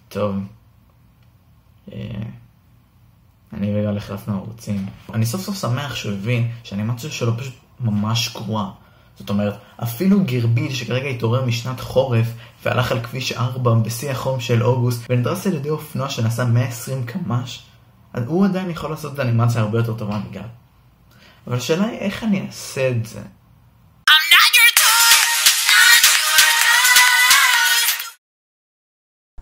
טוב. אני וגל החלפנו ערוצים. אני סוף סוף שמח שהוא הבין שהאנימציה שלו פשוט ממש גרועה. זאת אומרת, אפילו גרביל שכרגע התעורר משנת חורף והלך על כביש 4 בשיא החום של אוגוסט ונדרס על ידי אופנוע שנסע 120 קמ"ש, אז הוא עדיין יכול לעשות את האנימציה הרבה יותר טובה מגל. אבל השאלה היא איך אני אעשה את זה.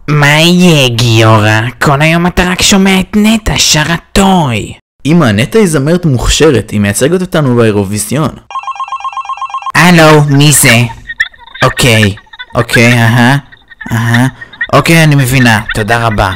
מה יהיה גיורא? כל היום אתה רק שומע את נטע שרה טוי. אמא, נטע היא זמרת מוכשרת, היא מייצגת אותנו באירוויזיון. הלו, מי זה? אוקיי, אוקיי, אני מבינה, תודה רבה.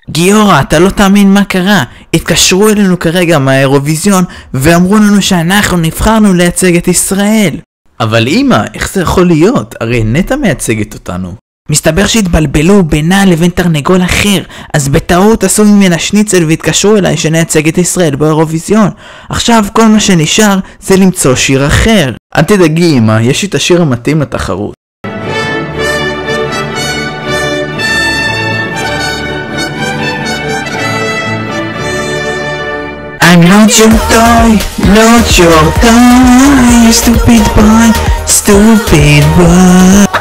גיורא, אתה לא תאמין מה קרה. התקשרו אלינו כרגע מהאירוויזיון ואמרו לנו שאנחנו נבחרנו לייצג את ישראל. אבל אמא, איך זה יכול להיות? הרי נטע מייצגת אותנו. מסתבר שהתבלבלו בינה לבין תרנגול אחר, אז בטעות עשו ממנה שניצל והתקשרו אליי שנייצג את ישראל באירוויזיון. עכשיו כל מה שנשאר זה למצוא שיר אחר. אל תדאגי אמא, יש לי את השיר המתאים לתחרות. I'm not your toy, not your toy, stupid boy, stupid boy.